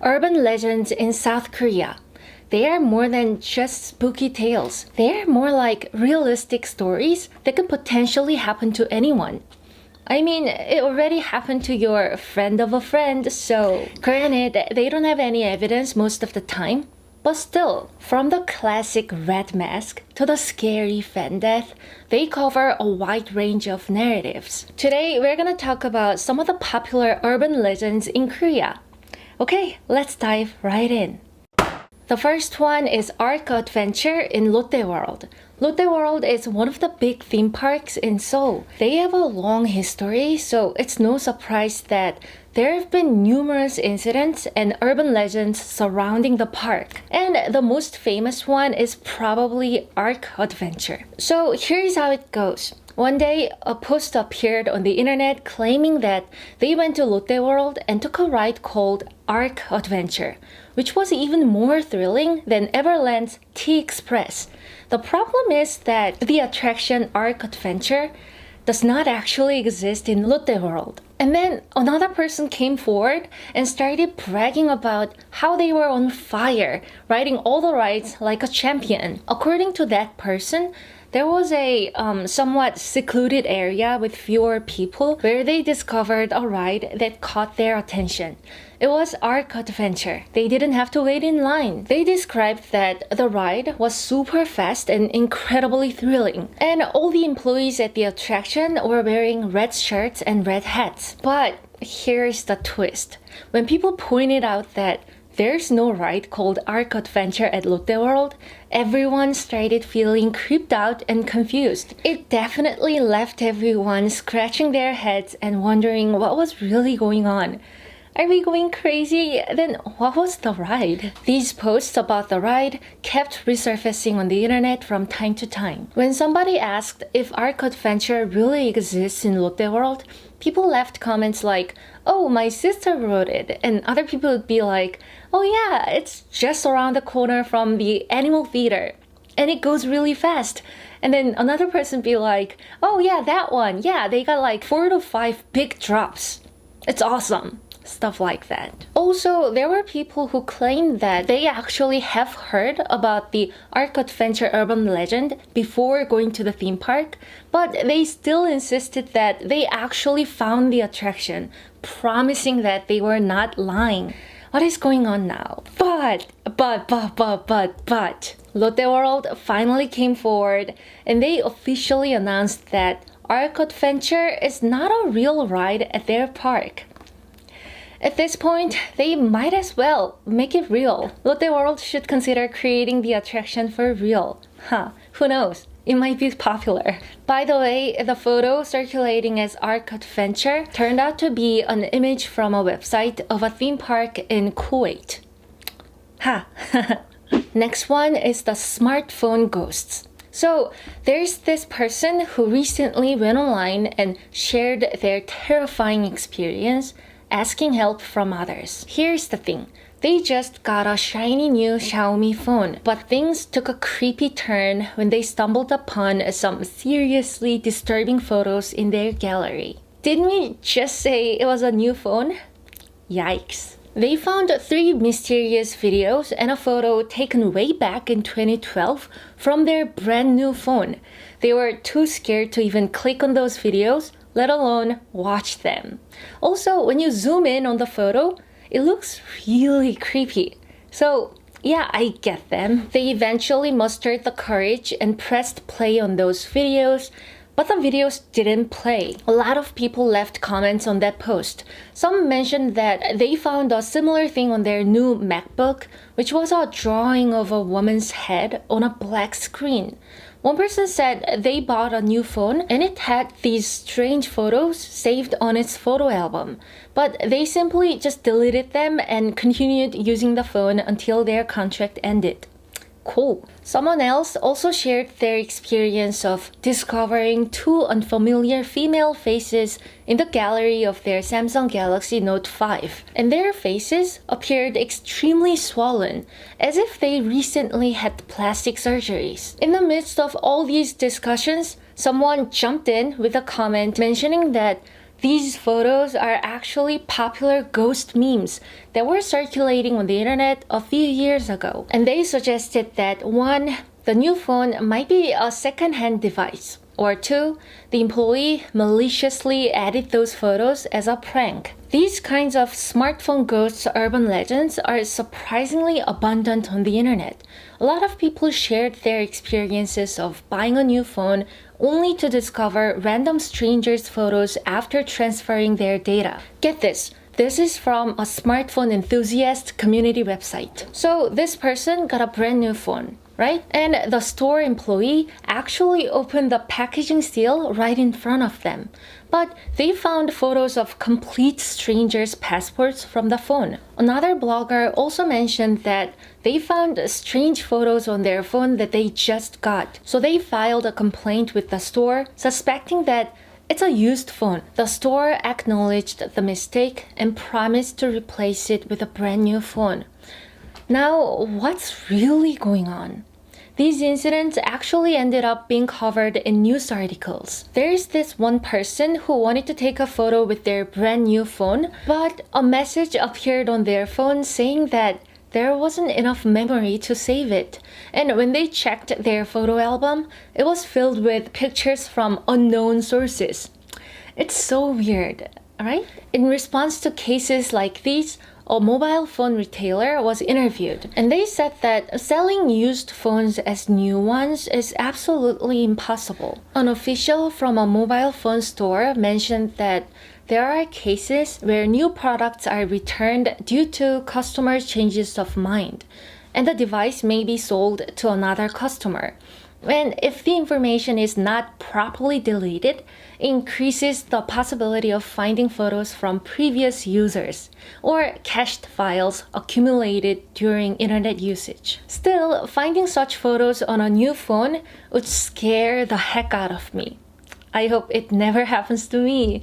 urban legends in South Korea. They are more than just spooky tales. They are more like realistic stories that can potentially happen to anyone. I mean, it already happened to your friend of a friend, so granted, they don't have any evidence most of the time. But still, from the classic red mask to the scary fan death, they cover a wide range of narratives. Today, we're gonna talk about some of the popular urban legends in Korea. Okay, let's dive right in. The first one is Ark Adventure in Lotte World. Lotte World is one of the big theme parks in Seoul. They have a long history, so it's no surprise that there have been numerous incidents and urban legends surrounding the park. And the most famous one is probably Ark Adventure. So here's how it goes. One day, a post appeared on the internet claiming that they went to Lotte World and took a ride called Ark Adventure, which was even more thrilling than Everland's T-Express. The problem is that the attraction Ark Adventure does not actually exist in Lotte World. And then another person came forward and started bragging about how they were on fire, riding all the rides like a champion. According to that person, there was a somewhat secluded area with fewer people where they discovered a ride that caught their attention. It was Ark Adventure. They didn't have to wait in line. They described that the ride was super fast and incredibly thrilling. And all the employees at the attraction were wearing red shirts and red hats. But here's the twist. When people pointed out that there's no ride called Ark Adventure at Lotte World, everyone started feeling creeped out and confused. It definitely left everyone scratching their heads and wondering what was really going on. Are we going crazy? Then what was the ride? These posts about the ride kept resurfacing on the internet from time to time. When somebody asked if Ark Adventure really exists in Lotte World, people left comments like, "Oh, my sister wrote it," and other people would be like, "Oh yeah, it's just around the corner from the animal theater, and it goes really fast." And then another person be like, "Oh yeah, that one, yeah, they got like 4 to 5 big drops. It's awesome." Stuff like that. Also, there were people who claimed that they actually have heard about the Ark Adventure urban legend before going to the theme park, but they still insisted that they actually found the attraction, promising that they were not lying. What is going on now? But, Lotte World finally came forward and they officially announced that Ark Adventure is not a real ride at their park. At this point, they might as well make it real. Lotte World should consider creating the attraction for real. Who knows? It might be popular. By the way, the photo circulating as Ark Adventure turned out to be an image from a website of a theme park in Kuwait. Next one is the smartphone ghosts. So, there's this person who recently went online and shared their terrifying experience asking help from others. Here's the thing. They just got a shiny new Xiaomi phone, but things took a creepy turn when they stumbled upon some seriously disturbing photos in their gallery. Didn't we just say it was a new phone? Yikes. They found 3 mysterious videos and a photo taken way back in 2012 from their brand new phone. They were too scared to even click on those videos, let alone watch them. Also, when you zoom in on the photo, it looks really creepy. So, yeah, I get them. They eventually mustered the courage and pressed play on those videos, but the videos didn't play. A lot of people left comments on that post. Some mentioned that they found a similar thing on their new MacBook, which was a drawing of a woman's head on a black screen. One person said they bought a new phone and it had these strange photos saved on its photo album, but they simply just deleted them and continued using the phone until their contract ended. Cool. Someone else also shared their experience of discovering 2 unfamiliar female faces in the gallery of their Samsung Galaxy Note 5. And their faces appeared extremely swollen, as if they recently had plastic surgeries. In the midst of all these discussions, someone jumped in with a comment mentioning that These photos are actually popular ghost memes that were circulating on the internet a few years ago. And they suggested that 1. The new phone might be a second-hand device. Or 2. The employee maliciously added those photos as a prank. These kinds of smartphone ghosts urban legends are surprisingly abundant on the internet. A lot of people shared their experiences of buying a new phone only to discover random strangers' photos after transferring their data. Get this. This is from a smartphone enthusiast community website. So this person got a brand new phone, right? And the store employee actually opened the packaging seal right in front of them. But they found photos of complete strangers' passports from the phone. Another blogger also mentioned that they found strange photos on their phone that they just got. So they filed a complaint with the store, suspecting that it's a used phone. The store acknowledged the mistake and promised to replace it with a brand new phone. Now, what's really going on? These incidents actually ended up being covered in news articles. There's this one person who wanted to take a photo with their brand new phone, but a message appeared on their phone saying that there wasn't enough memory to save it. And when they checked their photo album, it was filled with pictures from unknown sources. It's so weird, right? In response to cases like these, a mobile phone retailer was interviewed, and they said that selling used phones as new ones is absolutely impossible. An official from a mobile phone store mentioned that there are cases where new products are returned due to customers' changes of mind, and the device may be sold to another customer. And if the information is not properly deleted, it increases the possibility of finding photos from previous users or cached files accumulated during internet usage. Still, finding such photos on a new phone would scare the heck out of me. I hope it never happens to me.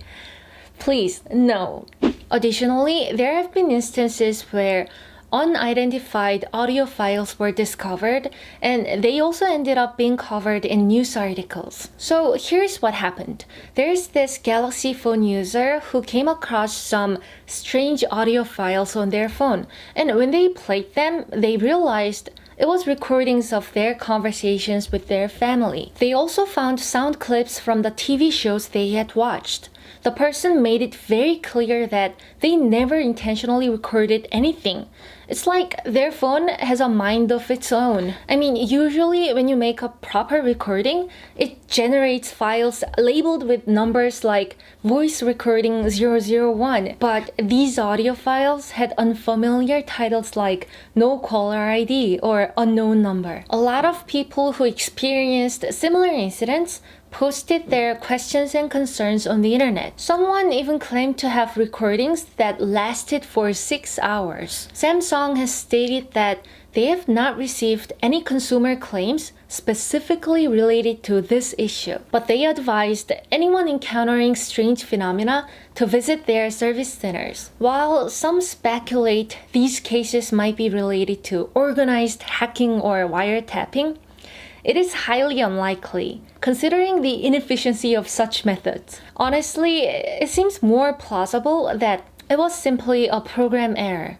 Please, no. Additionally, there have been instances where unidentified audio files were discovered, and they also ended up being covered in news articles. So here's what happened. There's this Galaxy phone user who came across some strange audio files on their phone, and when they played them, they realized it was recordings of their conversations with their family. They also found sound clips from the TV shows they had watched. The person made it very clear that they never intentionally recorded anything. It's like their phone has a mind of its own. I mean, usually when you make a proper recording, it generates files labeled with numbers like voice recording 001. But these audio files had unfamiliar titles like no caller ID or unknown number. A lot of people who experienced similar incidents posted their questions and concerns on the internet. Someone even claimed to have recordings that lasted for 6 hours. Samsung has stated that they have not received any consumer claims specifically related to this issue, but they advised anyone encountering strange phenomena to visit their service centers. While some speculate these cases might be related to organized hacking or wiretapping, it is highly unlikely, considering the inefficiency of such methods. Honestly, it seems more plausible that it was simply a program error.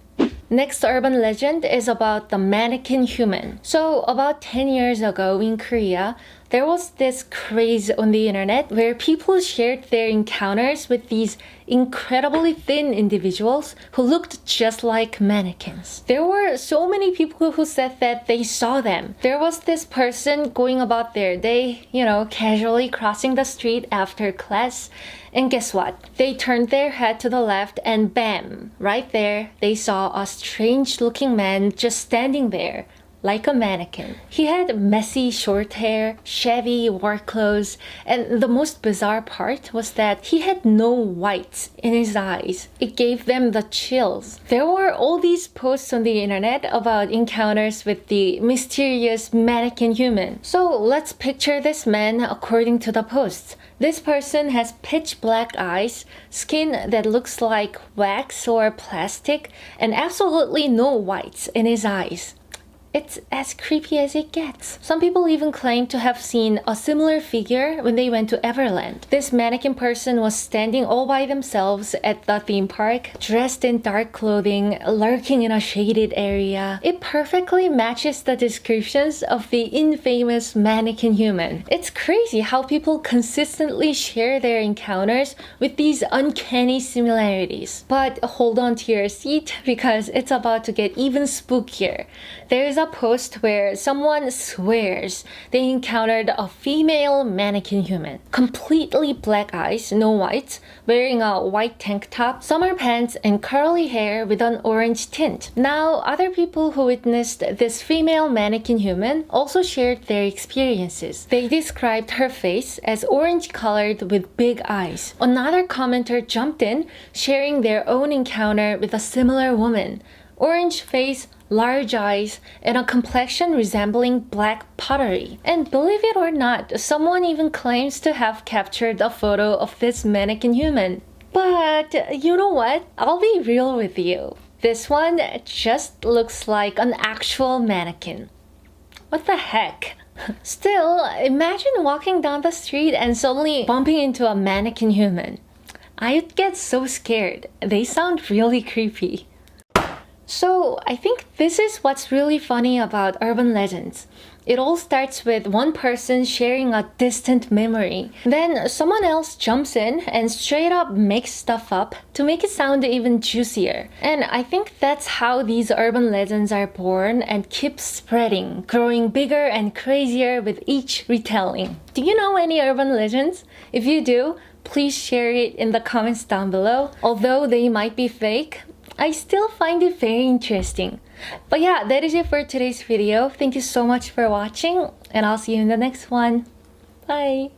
Next urban legend is about the Mannequin Human. So about 10 years ago in Korea, there was this craze on the internet where people shared their encounters with these incredibly thin individuals who looked just like mannequins. There were so many people who said that they saw them. There was this person going about their day, casually crossing the street after class, and guess what? They turned their head to the left and bam, right there, they saw a strange-looking man just standing there, like a mannequin. He had messy short hair, shabby work clothes, and the most bizarre part was that he had no whites in his eyes. It gave them the chills. There were all these posts on the internet about encounters with the mysterious Mannequin Human. So let's picture this man according to the posts. This person has pitch black eyes, skin that looks like wax or plastic, and absolutely no whites in his eyes. It's as creepy as it gets. Some people even claim to have seen a similar figure when they went to Everland. This mannequin person was standing all by themselves at the theme park, dressed in dark clothing, lurking in a shaded area. It perfectly matches the descriptions of the infamous Mannequin Human. It's crazy how people consistently share their encounters with these uncanny similarities. But hold on to your seat because it's about to get even spookier. There is a post where someone swears they encountered a female mannequin human. Completely black eyes, no whites, wearing a white tank top, summer pants, and curly hair with an orange tint. Now, other people who witnessed this female mannequin human also shared their experiences. They described her face as orange colored with big eyes. Another commenter jumped in, sharing their own encounter with a similar woman. Orange face, large eyes, and a complexion resembling black pottery. And believe it or not, someone even claims to have captured a photo of this mannequin human. But you know what? I'll be real with you. This one just looks like an actual mannequin. What the heck? Still, imagine walking down the street and suddenly bumping into a mannequin human. I'd get so scared. They sound really creepy. So I think this is what's really funny about urban legends. It all starts with one person sharing a distant memory. Then someone else jumps in and straight up makes stuff up to make it sound even juicier. And I think that's how these urban legends are born and keep spreading, growing bigger and crazier with each retelling. Do you know any urban legends? If you do, please share it in the comments down below. Although they might be fake, I still find it very interesting. But yeah, that is it for today's video. Thank you so much for watching, and I'll see you in the next one. Bye!